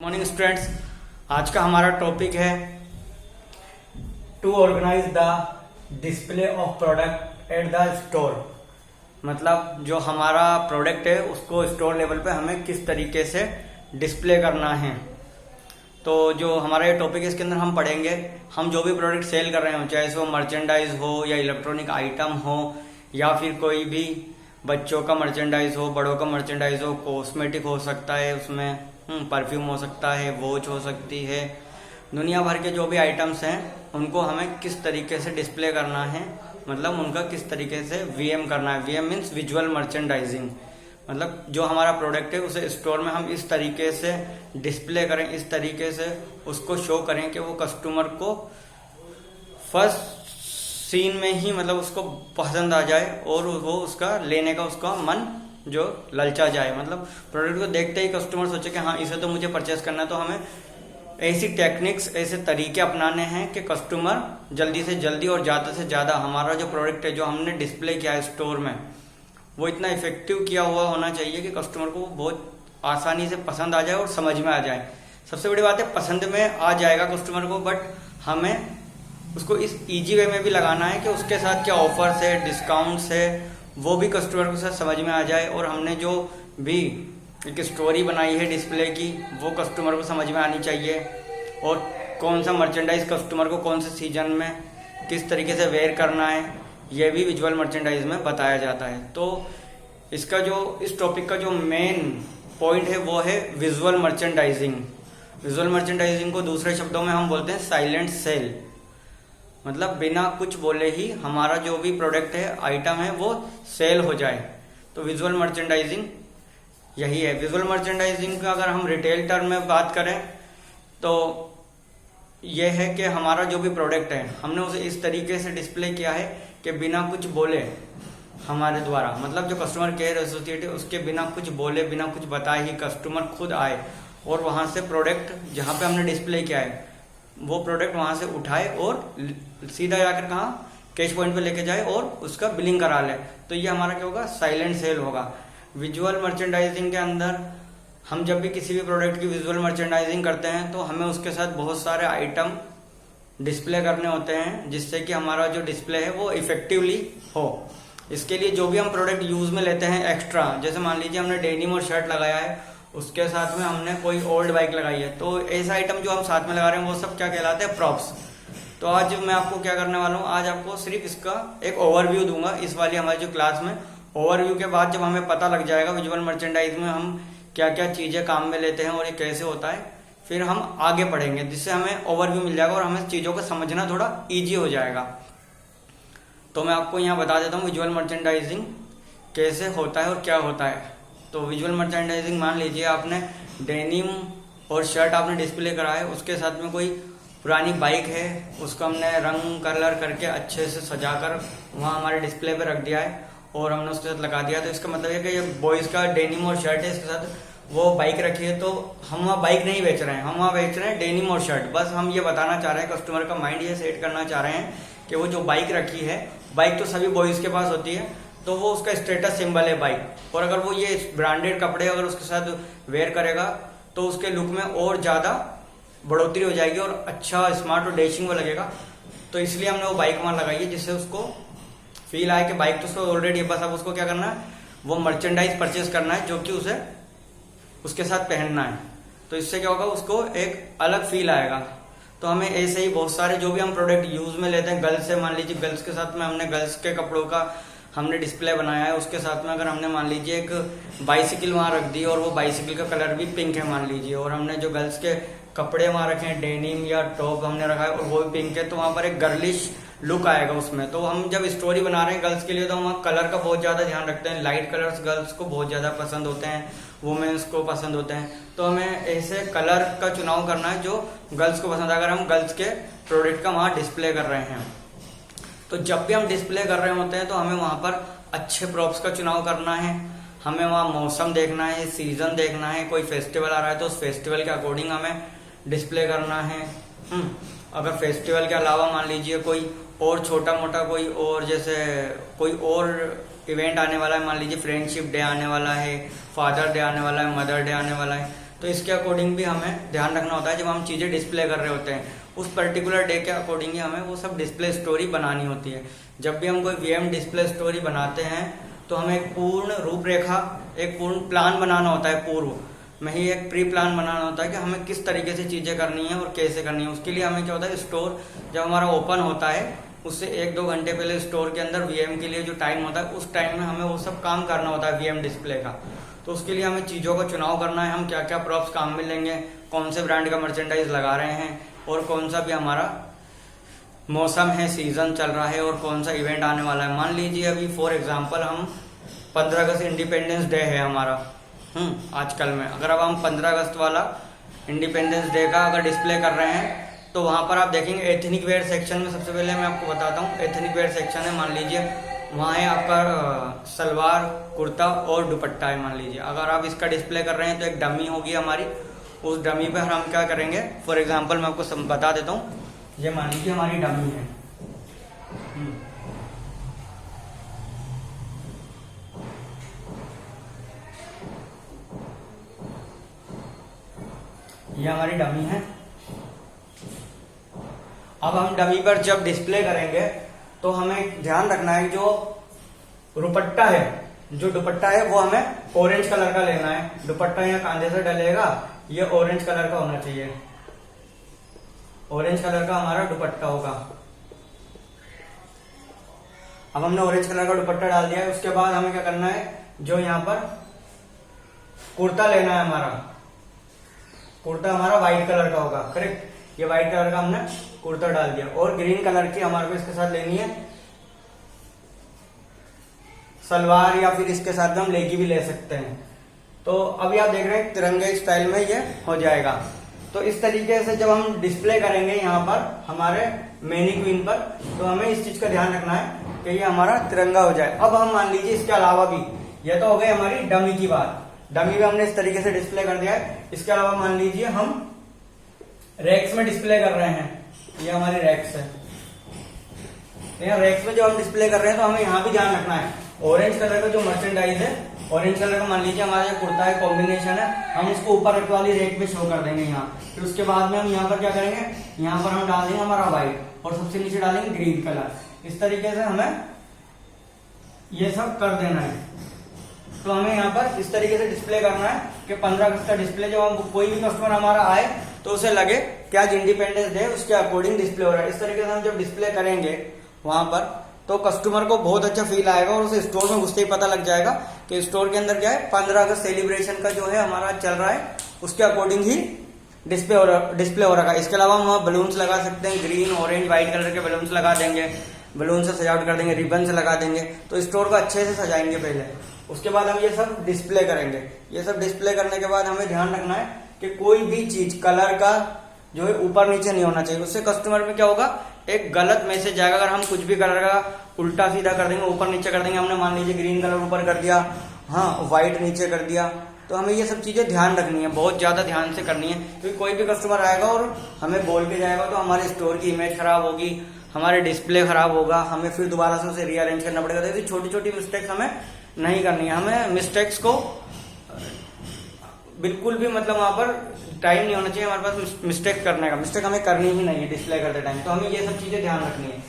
Morning students, आज का हमारा टॉपिक है to organise the display of product at the store. मतलब जो हमारा प्रोडक्ट है उसको स्टोर लेवल पे हमें किस तरीके से डिस्प्ले करना है। तो जो हमारा ये टॉपिक है इसके अंदर हम पढ़ेंगे हम जो भी प्रोडक्ट सेल कर रहे हो, चाहे वो मर्चेंडाइज हो या इलेक्ट्रॉनिक आइटम हो या फिर कोई भी बच्चों का मर्चेंडाइज हो, बड़ों का मर्चेंडाइज हो, कॉस्मेटिक हो सकता है, उसमें परफ्यूम हो सकता है, वॉच हो सकती है, दुनिया भर के जो भी आइटम्स हैं उनको हमें किस तरीके से डिस्प्ले करना है, मतलब उनका किस तरीके से वीएम करना है। वीएम मीन्स विजुअल मर्चेंडाइजिंग, मतलब जो हमारा प्रोडक्ट है उसे स्टोर में हम इस तरीके से डिस्प्ले करें, इस तरीके से उसको शो करें कि वो कस्टमर को फर्स्ट सीन में ही मतलब उसको पसंद आ जाए और वो उसका लेने का उसका मन जो ललचा जाए। मतलब प्रोडक्ट को देखते ही कस्टमर सोचे कि हाँ इसे तो मुझे परचेस करना है। तो हमें ऐसी टेक्निक्स, ऐसे तरीके अपनाने हैं कि कस्टमर जल्दी से जल्दी और ज़्यादा से ज़्यादा हमारा जो प्रोडक्ट है जो हमने डिस्प्ले किया है स्टोर में वो इतना इफेक्टिव किया हुआ होना चाहिए कि कस्टमर को बहुत आसानी से पसंद आ जाए और समझ में आ जाए। सबसे बड़ी बात है पसंद में आ जाएगा कस्टमर को, बट हमें उसको इस इजी वे में भी लगाना है कि उसके साथ क्या ऑफर्स है, डिस्काउंट्स है, वो भी कस्टमर के साथ समझ में आ जाए। और हमने जो भी एक स्टोरी बनाई है डिस्प्ले की वो कस्टमर को समझ में आनी चाहिए। और कौन सा मर्चेंडाइज कस्टमर को कौन से सीजन में किस तरीके से वेयर करना है ये भी विजुअल मर्चेंडाइज में बताया जाता है। तो इसका जो इस टॉपिक का जो मेन पॉइंट है वो है विजुअल मर्चेंडाइजिंग। विजुअल मर्चेंडाइजिंग को दूसरे शब्दों में हम बोलते हैं साइलेंट सेल, मतलब बिना कुछ बोले ही हमारा जो भी प्रोडक्ट है, आइटम है, वो सेल हो जाए। तो विजुअल मर्चेंडाइजिंग यही है। विजुअल मर्चेंडाइजिंग का अगर हम रिटेल टर्म में बात करें तो यह है कि हमारा जो भी प्रोडक्ट है हमने उसे इस तरीके से डिस्प्ले किया है कि बिना कुछ बोले हमारे द्वारा, मतलब जो कस्टमर केयर एसोसिएट है उसके बिना कुछ बोले, बिना कुछ बताए ही कस्टमर खुद आए और वहां से प्रोडक्ट जहां पे हमने डिस्प्ले किया है वो प्रोडक्ट वहां से उठाए और सीधा जाकर कहाँ कैश पॉइंट पे लेके जाए और उसका बिलिंग करा ले। तो ये हमारा क्या होगा, साइलेंट सेल होगा। विजुअल मर्चेंडाइजिंग के अंदर हम जब भी किसी भी प्रोडक्ट की विजुअल मर्चेंडाइजिंग करते हैं तो हमें उसके साथ बहुत सारे आइटम डिस्प्ले करने होते हैं जिससे कि हमारा जो डिस्प्ले है वो इफेक्टिवली हो। इसके लिए जो भी हम प्रोडक्ट यूज में लेते हैं एक्स्ट्रा, जैसे मान लीजिए हमने डेनिम और शर्ट लगाया है, उसके साथ में हमने कोई ओल्ड बाइक लगाई है, तो ऐसा आइटम जो हम साथ में लगा रहे हैं वो सब क्या कहलाते हैं, प्रॉप्स। तो आज मैं आपको क्या करने वाला हूँ, आज आपको सिर्फ इसका एक ओवरव्यू दूंगा। इस वाली हमारी जो क्लास में ओवरव्यू के बाद जब हमें पता लग जाएगा विजुअल मर्चेंडाइज में हम क्या क्या चीजें काम में लेते हैं और ये कैसे होता है, फिर हम आगे पढ़ेंगे जिससे हमें ओवरव्यू मिल जाएगा और हमें चीजों को समझना थोड़ा ईजी हो जाएगा। तो मैं आपको यहाँ बता देता हूँ विजुअल मर्चेंडाइजिंग कैसे होता है और क्या होता है। तो विजुअल मर्चेंडाइजिंग मान लीजिए आपने डेनिम और शर्ट आपने डिस्प्ले करा है, उसके साथ में कोई पुरानी बाइक है, उसको हमने रंग कलर करके अच्छे से सजाकर वहाँ हमारे डिस्प्ले पे रख दिया है और हमने उसके साथ लगा दिया। तो इसका मतलब है कि ये बॉयज का डेनिम और शर्ट है, इसके साथ वो बाइक रखी है। तो हम वहाँ बाइक नहीं बेच रहे हैं, हम वहाँ बेच रहे हैं डेनिम और शर्ट। बस हम ये बताना चाह रहे हैं, कस्टमर का माइंड ये सेट करना चाह रहे हैं कि वो जो बाइक रखी है, बाइक तो सभी बॉयज के पास होती है, तो वो उसका स्टेटस सिंबल है बाइक। और अगर वो ये ब्रांडेड कपड़े अगर उसके साथ वेयर करेगा तो उसके लुक में और ज्यादा बढ़ोतरी हो जाएगी और अच्छा स्मार्ट और डैशिंग वो लगेगा। तो इसलिए हमने वो बाइक वहां लगाई है जिससे उसको फील आए कि बाइक तो उसको ऑलरेडी है, बस अब उसको क्या करना है, वो मर्चेंडाइज परचेज करना है जो कि उसे उसके साथ पहनना है। तो इससे क्या होगा, उसको एक अलग फील आएगा। तो हमें ऐसे ही बहुत सारे जो भी हम प्रोडक्ट यूज में लेते हैं, गर्ल्स से मान लीजिए गर्ल्स के साथ में हमने गर्ल्स के कपड़ों का हमने डिस्प्ले बनाया है, उसके साथ में अगर हमने मान लीजिए एक बाइसिकल वहां रख दी और वो बाइसिकल का कलर भी पिंक है मान लीजिए, और हमने जो गर्ल्स के कपड़े वहां रखे हैं, डेनिम या टॉप हमने रखा है और वो भी पिंक है, तो वहां पर एक गर्लिश लुक आएगा उसमें। तो हम जब स्टोरी बना रहे हैं गर्ल्स के लिए तो हम कलर का बहुत ज्यादा ध्यान रखते हैं। लाइट कलर्स गर्ल्स को बहुत ज्यादा पसंद होते हैं, वुमेन्स को पसंद होते हैं। तो हमें ऐसे कलर का चुनाव करना है जो गर्ल्स को पसंद है अगर हम गर्ल्स के प्रोडक्ट का वहां डिस्प्ले कर रहे हैं। तो जब भी हम डिस्प्ले कर रहे होते हैं तो हमें वहां पर अच्छे प्रॉप्स का चुनाव करना है, हमें वहां मौसम देखना है, सीजन देखना है, कोई फेस्टिवल आ रहा है तो उस फेस्टिवल के अकॉर्डिंग हमें डिस्प्ले करना है। अगर फेस्टिवल के अलावा मान लीजिए कोई और छोटा मोटा कोई और जैसे कोई और इवेंट आने वाला है, मान लीजिए फ्रेंडशिप डे आने वाला है, फादर डे आने वाला है, मदर डे आने वाला है, तो इसके अकॉर्डिंग भी हमें ध्यान रखना होता है। जब हम चीज़ें डिस्प्ले कर रहे होते हैं उस पर्टिकुलर डे के अकॉर्डिंग ही हमें वो सब डिस्प्ले स्टोरी बनानी होती है। जब भी हम कोई वीएम डिस्प्ले स्टोरी बनाते हैं तो हमें एक पूर्ण रूपरेखा, एक पूर्ण प्लान बनाना होता है। पूर्व में ही एक प्री प्लान बनाना होता है कि हमें किस तरीके से चीज़ें करनी है और कैसे करनी है। उसके लिए हमें क्या होता है, स्टोर जब हमारा ओपन होता है उससे 1-2 घंटे पहले स्टोर के अंदर वीएम के लिए जो टाइम होता है उस टाइम में हमें वो सब काम करना होता है वीएम डिस्प्ले का। तो उसके लिए हमें चीज़ों का चुनाव करना है, हम क्या क्या प्रॉप्स काम में लेंगे, कौन से ब्रांड का मर्चेंडाइज लगा रहे हैं और कौन सा भी हमारा मौसम है, सीजन चल रहा है और कौन सा इवेंट आने वाला है। मान लीजिए अभी फॉर एग्जांपल हम 15 अगस्त इंडिपेंडेंस डे है हमारा आजकल में, अगर अब हम 15 अगस्त वाला इंडिपेंडेंस डे का अगर डिस्प्ले कर रहे हैं तो वहाँ पर आप देखेंगे एथनिक वेयर सेक्शन में सबसे पहले मैं आपको बताता हूँ। एथनिक वेयर सेक्शन है, मान लीजिए वहाँ है आपका सलवार, कुर्ता और दुपट्टा है। मान लीजिए अगर आप इसका डिस्प्ले कर रहे हैं तो एक डमी होगी हमारी, उस डमी पर हम क्या करेंगे, फॉर एग्जांपल मैं आपको बता देता हूँ। ये मान लीजिए हमारी डमी है, ये हमारी डमी है। अब हम डमी पर जब डिस्प्ले करेंगे तो हमें ध्यान रखना है जो दुपट्टा है, जो दुपट्टा है वो हमें ऑरेंज कलर का लेना है। दुपट्टा यहाँ कांधे से डलेगा, ये ऑरेंज कलर का होना चाहिए, ऑरेंज कलर का हमारा दुपट्टा होगा। अब हमने ऑरेंज कलर का दुपट्टा डाल दिया है। उसके बाद हमें क्या करना है, जो यहाँ पर कुर्ता लेना है हमारा, कुर्ता हमारा व्हाइट कलर का होगा, करेक्ट। ये व्हाइट कलर का हमने कुर्ता डाल दिया और ग्रीन कलर की हमारे को इसके साथ लेनी है सलवार, या फिर इसके साथ हम लेगी भी ले सकते हैं। तो अभी आप देख रहे हैं तिरंगे स्टाइल में ये हो जाएगा। तो इस तरीके से जब हम डिस्प्ले करेंगे यहाँ पर हमारे मैनीक्वीन पर, तो हमें इस चीज का ध्यान रखना है कि ये हमारा तिरंगा हो जाए। अब हम मान लीजिए इसके अलावा भी, ये तो हो गई हमारी डमी की बात, डमी भी हमने इस तरीके से डिस्प्ले कर दिया है। इसके अलावा मान लीजिए हम रैक्स में डिस्प्ले कर रहे हैं, ये हमारी रैक्स है। यहाँ रैक्स में जो हम डिस्प्ले कर रहे हैं तो हमें यहाँ भी ध्यान रखना है, ऑरेंज कलर का जो मर्चेंडाइज है, ऑरेंज कलर का मान लीजिए हमारा कुर्ता है, कॉम्बिनेशन है, हम इसको ऊपर वाली रैक पे शो कर देंगे यहाँ। फिर उसके बाद में हम यहाँ पर क्या करेंगे, यहाँ पर हम डाल देंगे हमारा व्हाइट और सबसे नीचे डालेंगे ग्रीन कलर। इस तरीके से हमें ये सब कर देना है। तो हमें यहाँ पर इस तरीके से डिस्प्ले करना है कि 15 अगस्त का डिस्प्ले जब हम कोई भी कस्टमर हमारा आए तो उसे लगे कि आज इंडिपेंडेंस डे, उसके अकॉर्डिंग डिस्प्ले हो रहा है। इस तरीके से हम जब डिस्प्ले करेंगे वहां पर तो कस्टमर को बहुत अच्छा फील आएगा और उसे स्टोर में घुसते ही पता लग जाएगा कि स्टोर के अंदर क्या है, 15 अगस्त सेलिब्रेशन का जो है हमारा चल रहा है, उसके अकॉर्डिंग ही डिस्प्ले हो रहा है। इसके अलावा हम वहाँ बलून्स लगा सकते हैं, ग्रीन ऑरेंज व्हाइट कलर के बलून्स लगा देंगे, बलून से सजावट कर देंगे, रिबन से लगा देंगे, तो स्टोर को अच्छे से सजाएंगे पहले। उसके बाद हम ये सब डिस्प्ले करेंगे। ये सब डिस्प्ले करने के बाद हमें ध्यान रखना है कि कोई भी चीज कलर का जो है ऊपर नीचे नहीं होना चाहिए। उससे कस्टमर में क्या होगा, एक गलत मैसेज जाएगा। अगर हम कुछ भी कलर का उल्टा सीधा कर देंगे, ऊपर नीचे कर देंगे, हमने मान लीजिए ग्रीन कलर ऊपर कर दिया, हाँ व्हाइट नीचे कर दिया, तो हमें ये सब चीजें ध्यान रखनी है, बहुत ज्यादा ध्यान से करनी है। क्योंकि कोई भी कस्टमर आएगा और हमें बोल के जाएगा तो हमारे स्टोर की इमेज खराब होगी, हमारे डिस्प्ले खराब होगा, हमें फिर दोबारा से उसे रीअरेंज करना पड़ेगा। तो छोटी छोटी मिस्टेक्स हमें नहीं करनी है। हमें मिस्टेक्स को बिल्कुल भी मतलब वहां पर टाइम नहीं होना चाहिए हमारे पास मिस्टेक करने का। मिस्टेक हमें करनी ही नहीं है डिस्प्ले करते टाइम, तो हमें ये सब चीजें ध्यान रखनी है।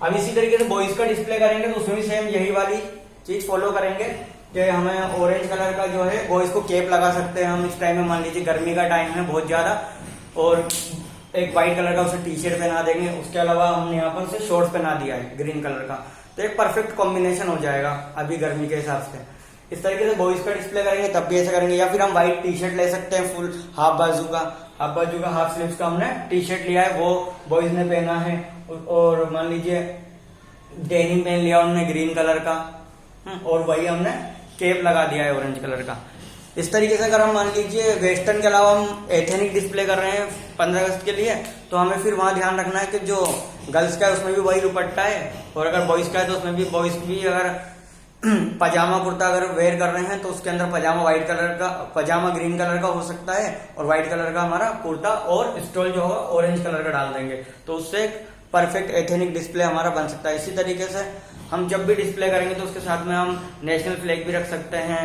अब इसी तरीके से बॉयज का डिस्प्ले करेंगे तो उसमें भी सेम यही वाली चीज फॉलो करेंगे कि हमें ऑरेंज कलर का जो है बॉयज को कैप लगा सकते हैं हम इस टाइम में, मान लीजिए गर्मी का टाइम है बहुत ज्यादा, और एक व्हाइट कलर का उसे टी शर्ट पहना देंगे। उसके अलावा हमने यहाँ पर उसे शॉर्ट्स पहना दिया है ग्रीन कलर का, तो एक परफेक्ट कॉम्बिनेशन हो जाएगा अभी गर्मी के हिसाब से। इस तरीके से बॉयज का डिस्प्ले करेंगे तब भी ऐसा करेंगे। या फिर हम व्हाइट टी शर्ट ले सकते हैं, फुल हाफ बाजू का हाफ स्लीव्स का हमने टी शर्ट लिया है, वो बॉयज ने पहना है। और मान लीजिए डेनिम पहन लिया उन्होंने ग्रीन कलर का, और वही हमने कैप लगा दिया है ऑरेंज कलर का। इस तरीके से अगर हम मान लीजिए वेस्टर्न के अलावा हम एथेनिक डिस्प्ले कर रहे हैं 15 अगस्त के लिए, तो हमें फिर वहां ध्यान रखना है कि जो गर्ल्स का है उसमें भी वही दुपट्टा है, और अगर बॉयज का है तो उसमें भी बॉयज भी अगर पजामा कुर्ता अगर वेयर कर रहे हैं तो उसके अंदर पजामा व्हाइट कलर का, पजामा ग्रीन कलर का हो सकता है, और व्हाइट कलर का हमारा कुर्ता और स्टोल जो होगा ऑरेंज कलर का डाल देंगे, तो उससे एक परफेक्ट एथेनिक डिस्प्ले हमारा बन सकता है। इसी तरीके से हम जब भी डिस्प्ले करेंगे तो उसके साथ में हम नेशनल फ्लैग भी रख सकते हैं,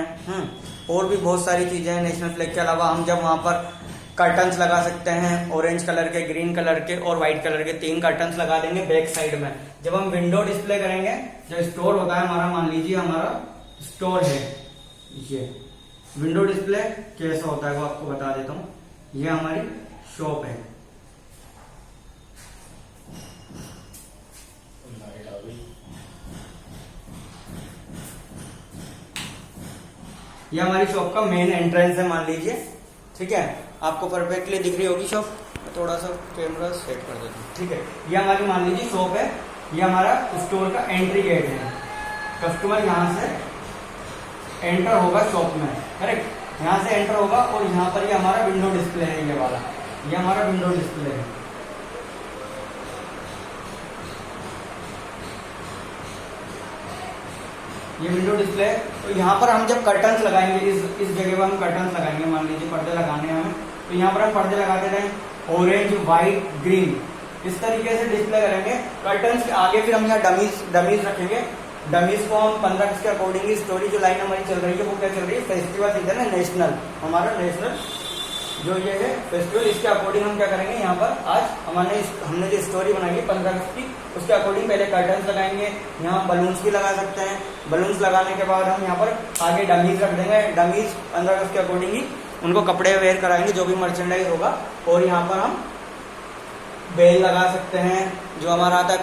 और भी बहुत सारी चीज़ें हैं। नेशनल फ्लैग के अलावा हम जब वहाँ पर कर्टन्स लगा सकते हैं, ऑरेंज कलर के, ग्रीन कलर के और व्हाइट कलर के 3 कर्टन्स लगा देंगे बैक साइड में। जब हम विंडो डिस्प्ले करेंगे, जो स्टोर होता है हमारा, मान लीजिए हमारा स्टोर है, ये विंडो डिस्प्ले कैसा होता है वो आपको बता देता हूँ। ये हमारी शॉप है, ये हमारी शॉप का मेन एंट्रेंस है मान लीजिए, ठीक है। आपको परफेक्टली दिख रही होगी शॉप, थोड़ा सा कैमरा सेट कर देता हूँ, ठीक है। ये हमारी मान लीजिए शॉप है, ये हमारा स्टोर का एंट्री गेट है। कस्टमर यहाँ से एंटर होगा शॉप में, करेक्ट, यहाँ से एंटर होगा और यहाँ पर ये हमारा विंडो डिस्प्ले है, ये वाला, ये हमारा विंडो डिस्प्ले है। ये विंडो डिस्प्ले है। तो यहाँ पर हम जब कर्टन्स लगाएंगे, इस जगह पर हम कर्टन्स लगाएंगे, मान लीजिए पर्दे लगाने हैं हमें, तो यहाँ पर हम पर्दे लगाते रहें ऑरेंज, व्हाइट, ग्रीन, इस तरीके से डिस्प्ले करेंगे। कर्टन्स के आगे फिर हम यहाँ डमीज रखेंगे। डमीज को हम 15 अगस्त के अकॉर्डिंग, स्टोरी जो लाइन हमारी चल रही है वो क्या चल रही है, फेस्टिवल सीजन है नेशनल, हमारा नेशनल जो ये है फेस्टिवल, इसके अकॉर्डिंग हम क्या करेंगे, यहाँ पर आज हमने जो स्टोरी बनाई है 15 अगस्त की, उसके अकॉर्डिंग पहले कर्टन्स लगाएंगे। यहाँ बलून्स भी लगा सकते हैं। बलून्स लगाने के बाद हम यहाँ पर आगे डमीज रख देंगे। डमीज 15 अगस्त के अकॉर्डिंग ही उनको कपड़े वेयर कराएंगे, जो भी मर्चेंडाइज होगा। और यहाँ पर हम बेल लगा सकते हैं, जो हमारा आता है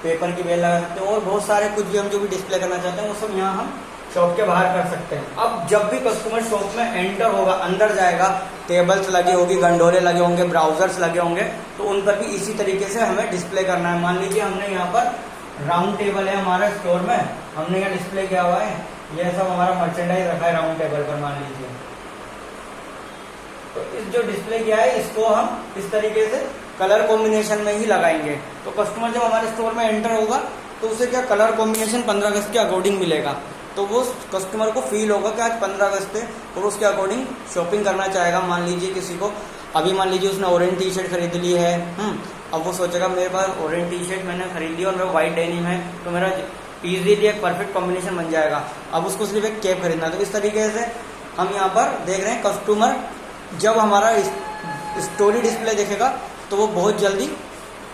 पेपर की बेल लगा सकते हैं। और बहुत सारे कुछ भी हम जो भी डिस्प्ले करना चाहते हैं वो सब यहाँ हम शॉप के बाहर कर सकते हैं। अब जब भी कस्टमर शॉप में एंटर होगा, अंदर जाएगा, टेबल्स लगे होगी, गंडोले लगे होंगे, ब्राउजर्स लगे होंगे, तो उन पर भी इसी तरीके से हमें डिस्प्ले करना है। मान लीजिए हमने यहाँ पर राउंड टेबल है हमारे स्टोर में, हमने यहाँ डिस्प्ले किया हुआ है, यह सब हमारा मर्चेंडाइज रखा है राउंड टेबल पर मान लीजिए। तो इस जो डिस्प्ले किया है इसको हम इस तरीके से कलर कॉम्बिनेशन में ही लगाएंगे। तो कस्टमर जब हमारे स्टोर में एंटर होगा तो उसे क्या कलर कॉम्बिनेशन 15 अगस्त के अकॉर्डिंग मिलेगा। तो वो कस्टमर को फील होगा कि आज 15 अगस्त है और उसके अकॉर्डिंग शॉपिंग करना चाहेगा। मान लीजिए किसी को अभी मान लीजिए उसने ऑरेंज टी शर्ट खरीद ली है, अब वो सोचेगा मेरे पास ऑरेंज टी शर्ट मैंने खरीद ली और मेरा व्हाइट डेनिम है, तो मेरा इजीली एक परफेक्ट कॉम्बिनेशन बन जाएगा। अब उसको सिर्फ एक कैप खरीदना। तो इस तरीके से हम यहाँ पर देख रहे हैं कस्टमर जब हमारा स्टोरी डिस्प्ले देखेगा तो वो बहुत जल्दी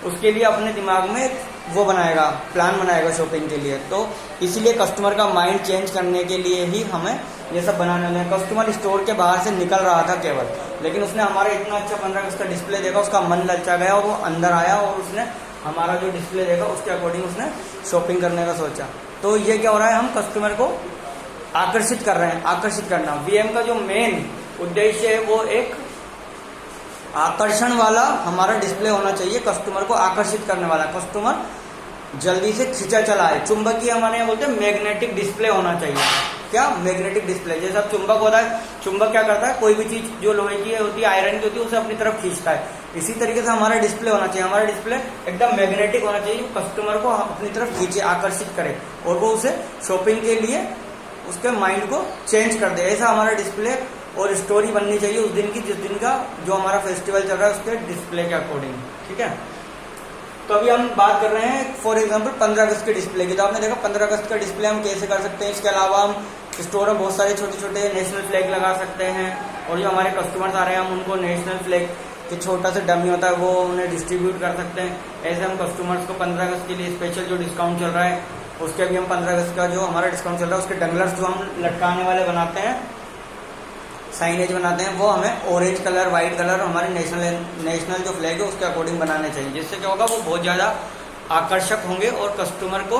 उसके लिए अपने दिमाग में वो बनाएगा, प्लान बनाएगा शॉपिंग के लिए। तो इसीलिए कस्टमर का माइंड चेंज करने के लिए ही हमें ये सब बनाने होते हैं। कस्टमर स्टोर के बाहर से निकल रहा था केवल, लेकिन उसने हमारा इतना अच्छा 15 अगस्त का डिस्प्ले देखा, उसका मन ललचा गया और वो अंदर आया और उसने हमारा जो डिस्प्ले देखा उसके अकॉर्डिंग उसने शॉपिंग करने का सोचा। तो ये क्या हो रहा है, हम कस्टमर को आकर्षित कर रहे हैं। आकर्षित करना वीएम का जो मेन उद्देश्य है वो एक आकर्षण वाला हमारा डिस्प्ले होना चाहिए, कस्टमर को आकर्षित करने वाला, कस्टमर जल्दी से खिंचा चला है। चुंबकीय हमारे यहाँ बोलते हैं मैग्नेटिक डिस्प्ले होना चाहिए। क्या मैग्नेटिक डिस्प्ले, जैसा चुंबक होता है, चुंबक क्या करता है, कोई भी चीज जो लोहे की होती है, आयरन की होती है, उसे अपनी तरफ खींचता है। इसी तरीके से हमारा डिस्प्ले होना चाहिए। हमारा डिस्प्ले एकदम मैग्नेटिक होना चाहिए, कस्टमर को अपनी तरफ खींचे, आकर्षित करे और वो उसे शॉपिंग के लिए उसके माइंड को चेंज कर दे। ऐसा हमारा डिस्प्ले और स्टोरी बननी चाहिए उस दिन की, जिस दिन का जो हमारा फेस्टिवल चल रहा है उसके डिस्प्ले के अकॉर्डिंग, ठीक है। तो अभी हम बात कर रहे हैं फॉर एग्जांपल 15 अगस्त के डिस्प्ले की। तो आपने देखा 15 अगस्त का डिस्प्ले हम कैसे कर सकते हैं। इसके अलावा हम स्टोर में बहुत सारे छोटे छोटे नेशनल फ्लैग लगा सकते हैं और जो हमारे कस्टमर्स आ रहे हैं हम उनको नेशनल फ्लैग के छोटा सा डमी होता है वो उन्हें डिस्ट्रीब्यूट कर सकते हैं। ऐसे हम कस्टमर्स को 15 अगस्त के लिए स्पेशल जो डिस्काउंट चल रहा है उसके भी हम 15 अगस्त का जो हमारा डिस्काउंट चल रहा है उसके डंगलर्स जो हम लटकाने वाले बनाते हैं, साइनेज बनाते हैं, वो हमें ऑरेंज कलर, व्हाइट कलर हमारे नेशनल जो फ्लैग है उसके अकॉर्डिंग बनाने चाहिए। जिससे क्या होगा, वो बहुत ज़्यादा आकर्षक होंगे और कस्टमर को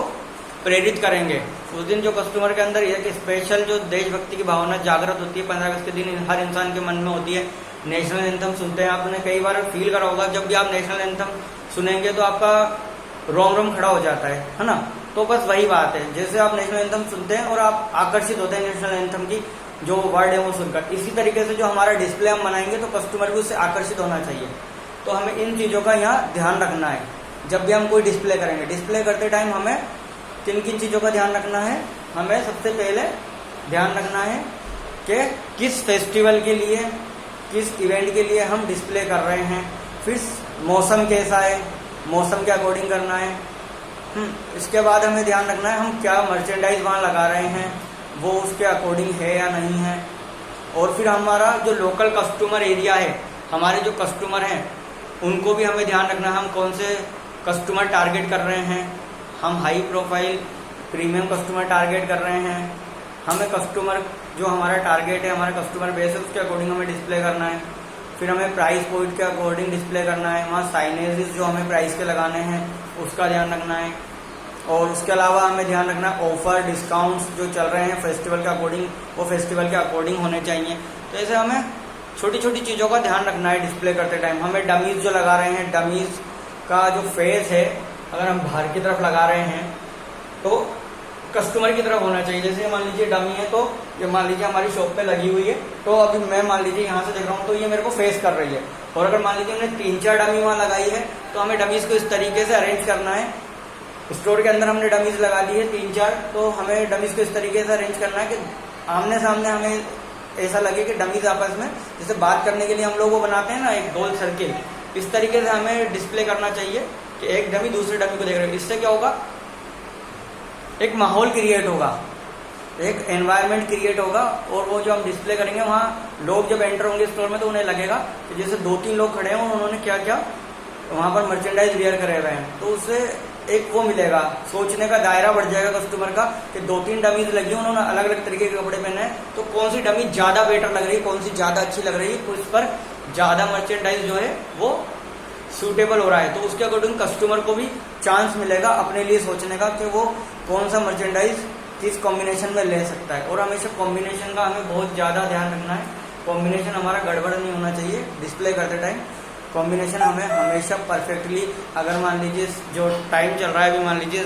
प्रेरित करेंगे। उस दिन जो कस्टमर के अंदर एक स्पेशल जो देशभक्ति की भावना जागृत होती है 15 अगस्त के दिन हर इंसान के मन में होती है। नेशनल एंथम सुनते हैं, आपने कई बार फील करा होगा, जब भी आप नेशनल एंथम सुनेंगे तो आपका रोम रोम खड़ा हो जाता है ना। तो बस वही बात है, जैसे आप नेशनल एंथम सुनते हैं और आप आकर्षित होते हैं नेशनल एंथम की जो वर्ड है वो सुनकर, इसी तरीके से जो हमारा डिस्प्ले हम बनाएंगे तो कस्टमर भी उससे आकर्षित होना चाहिए। तो हमें इन चीज़ों का यहाँ ध्यान रखना है जब भी हम कोई डिस्प्ले करेंगे। डिस्प्ले करते टाइम हमें किन किन चीज़ों का ध्यान रखना है। हमें सबसे पहले ध्यान रखना है कि किस फेस्टिवल के लिए, किस इवेंट के लिए हम डिस्प्ले कर रहे हैं। फिर मौसम कैसा है, मौसम के अकॉर्डिंग करना है। इसके बाद हमें ध्यान रखना है हम क्या मर्चेंडाइज वहाँ लगा रहे हैं, वो उसके अकॉर्डिंग है या नहीं है। और फिर हमारा जो लोकल कस्टमर एरिया है, हमारे जो कस्टमर हैं उनको भी हमें ध्यान रखना है, हम कौन से कस्टमर टारगेट कर रहे हैं। हम high profile premium customer target कर रहे हैं। हमें कस्टमर जो हमारा टारगेट है, हमारा कस्टमर बेस है, उसके अकॉर्डिंग हमें डिस्प्ले करना है। फिर हमें प्राइस पॉइंट के अकॉर्डिंग डिस्प्ले करना है। वहाँ साइनेजेस जो हमें प्राइस के लगाने हैं उसका ध्यान रखना है। और उसके अलावा हमें ध्यान रखना है ऑफर डिस्काउंट्स जो चल रहे हैं फेस्टिवल के अकॉर्डिंग, वो फेस्टिवल के अकॉर्डिंग होने चाहिए। तो ऐसे हमें छोटी छोटी चीज़ों का ध्यान रखना है डिस्प्ले करते टाइम। हमें डमीज जो लगा रहे हैं, डमीज का जो फेस है अगर हम बाहर की तरफ लगा रहे हैं तो कस्टमर की तरफ होना चाहिए। जैसे मान लीजिए डमी है, तो ये मान लीजिए हमारी शॉप पे लगी हुई है, तो अभी मैं मान लीजिए यहाँ से देख रहा हूँ तो ये मेरे को फेस कर रही है। और अगर मान लीजिए हमने 3-4 डमी वहाँ लगाई है तो हमें डमीज को इस तरीके से अरेंज करना है। स्टोर के अंदर हमने डमीज लगा दी है 3-4, तो हमें डमीज को इस तरीके से अरेंज करना है कि आमने सामने हमें ऐसा लगे कि डमीज आपस में, जैसे बात करने के लिए हम लोग वो बनाते हैं ना एक गोल सर्किल, इस तरीके से हमें डिस्प्ले करना चाहिए कि एक डमी दूसरे डमी को देख रहे हैं। इससे क्या होगा, एक माहौल क्रिएट होगा, एक एनवायरनमेंट क्रिएट होगा। और वो जो हम डिस्प्ले करेंगे वहाँ लोग जब एंटर होंगे स्टोर में तो उन्हें लगेगा कि जैसे 2-3 लोग खड़े हैं और उन्होंने क्या क्या वहाँ पर मर्चेंडाइज वेयर करे हुए हैं। तो उससे एक वो मिलेगा, सोचने का दायरा बढ़ जाएगा कस्टमर का कि 2-3 डमीज लगी, उन्होंने अलग अलग तरीके के कपड़े पहने हैं, तो कौन सी डमी ज्यादा बेटर लग रही है, कौन सी ज्यादा अच्छी लग रही है, उस पर ज्यादा मर्चेंडाइज जो है वो सूटेबल हो रहा है। तो उसके अकॉर्डिंग कस्टमर को भी चांस मिलेगा अपने लिए सोचने का कि वो कौन सा मर्चेंडाइज किस कॉम्बिनेशन में ले सकता है। और हमेशा कॉम्बिनेशन का हमें बहुत ज़्यादा ध्यान रखना है। कॉम्बिनेशन हमारा गड़बड़ नहीं होना चाहिए डिस्प्ले करते टाइम। कॉम्बिनेशन हमें हमेशा परफेक्टली, अगर मान लीजिए जो टाइम चल रहा है अभी मान लीजिए